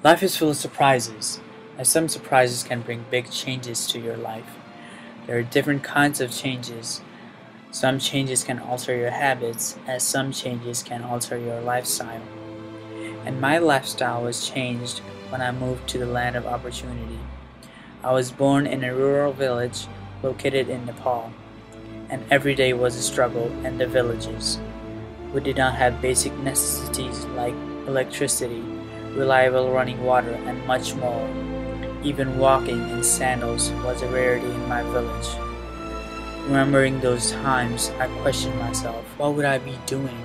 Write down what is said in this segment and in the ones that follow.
Life is full of surprises, and some surprises can bring big changes to your life. There are different kinds of changes. Some changes can alter your habits, as some changes can alter your lifestyle. And my lifestyle was changed when I moved to the land of opportunity. I was born in a rural village located in Nepal, and every day was a struggle in the villages. We did not have basic necessities like electricity, reliable running water, and much more. Even walking in sandals was a rarity in my village. Remembering those times, I questioned myself, what would I be doing?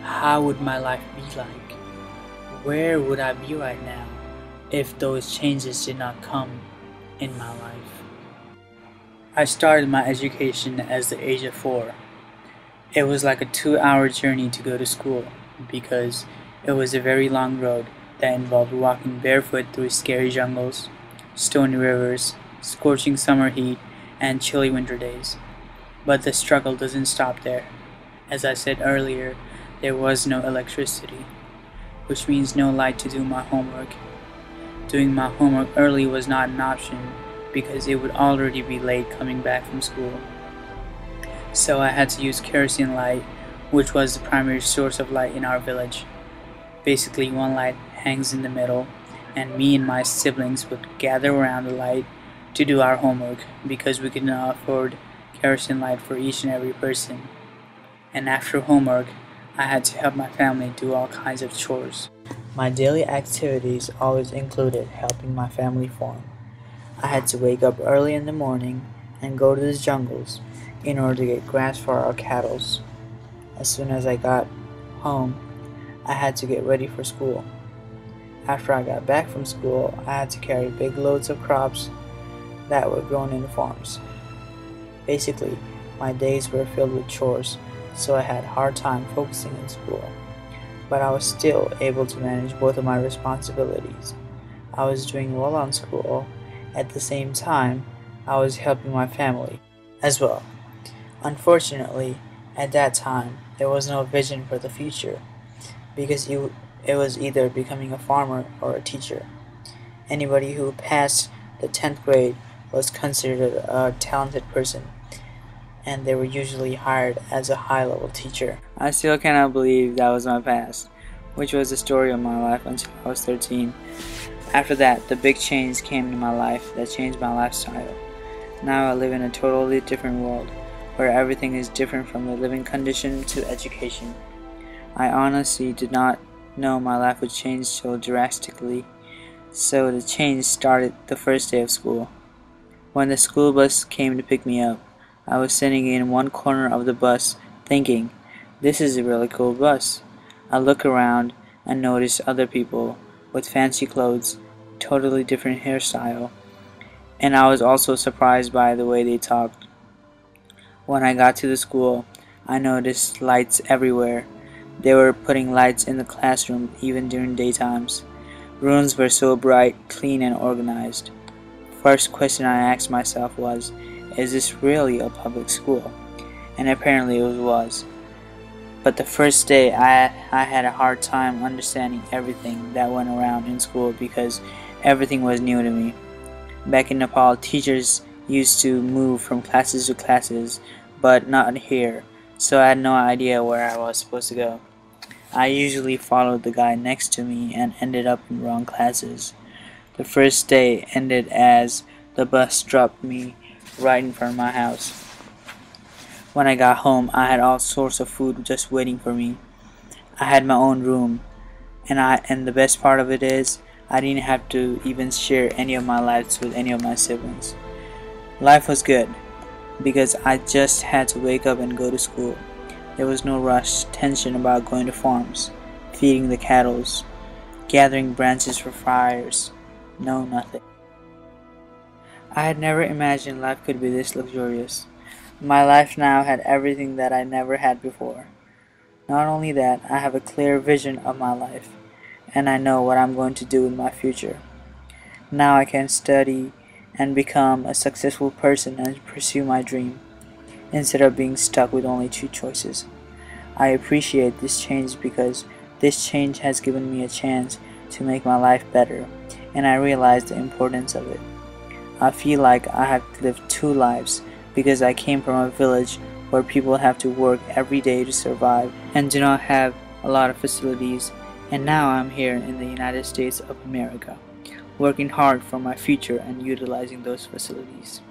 How would my life be like? Where would I be right now if those changes did not come in my life? I started my education at the age of 4. It was like a 2-hour journey to go to school because it was a very long road that involved walking barefoot through scary jungles, stony rivers, scorching summer heat, and chilly winter days. But the struggle doesn't stop there. As I said earlier, there was no electricity, which means no light to do my homework. Doing my homework early was not an option because it would already be late coming back from school. So I had to use kerosene light, which was the primary source of light in our village. Basically, one light hangs in the middle, and me and my siblings would gather around the light to do our homework because we could not afford kerosene light for each and every person. And after homework, I had to help my family do all kinds of chores. My daily activities always included helping my family farm. I had to wake up early in the morning and go to the jungles in order to get grass for our cattle. As soon as I got home, I had to get ready for school. After I got back from school, I had to carry big loads of crops that were grown in the farms. Basically, my days were filled with chores, so I had a hard time focusing in school. But I was still able to manage both of my responsibilities. I was doing well on school. At the same time, I was helping my family as well. Unfortunately, at that time, there was no vision for the future because it was either becoming a farmer or a teacher. Anybody who passed the 10th grade was considered a talented person, and they were usually hired as a high-level teacher. I still cannot believe that was my past, which was the story of my life until I was 13. After that, the big change came in my life that changed my lifestyle. Now I live in a totally different world, where everything is different from the living condition to education. I honestly did not know my life would change so drastically, so the change started the first day of school. When the school bus came to pick me up, I was sitting in one corner of the bus thinking, this is a really cool bus. I look around and notice other people with fancy clothes, totally different hairstyle, and I was also surprised by the way they talked. When I got to the school, I noticed lights everywhere. They were putting lights in the classroom even during daytimes. Rooms were so bright, clean, and organized. First question I asked myself was, is this really a public school? And apparently it was. But the first day I had a hard time understanding everything that went around in school because everything was new to me. Back in Nepal, teachers used to move from classes to classes, but not here, so I had no idea where I was supposed to go. I usually followed the guy next to me and ended up in wrong classes. The first day ended as the bus dropped me right in front of my house. When I got home, I had all sorts of food just waiting for me. I had my own room, and the best part of it is, I didn't have to even share any of my lives with any of my siblings. Life was good, because I just had to wake up and go to school. There was no rush, tension about going to farms, feeding the cattle, gathering branches for fires. No, nothing. I had never imagined life could be this luxurious. My life now had everything that I never had before. Not only that, I have a clear vision of my life, and I know what I'm going to do in my future. Now I can study and become a successful person and pursue my dream, instead of being stuck with only 2 choices. I appreciate this change because this change has given me a chance to make my life better, and I realized the importance of it. I feel like I have lived two lives because I came from a village where people have to work every day to survive and do not have a lot of facilities, and now I'm here in the United States of America, working hard for my future and utilizing those facilities.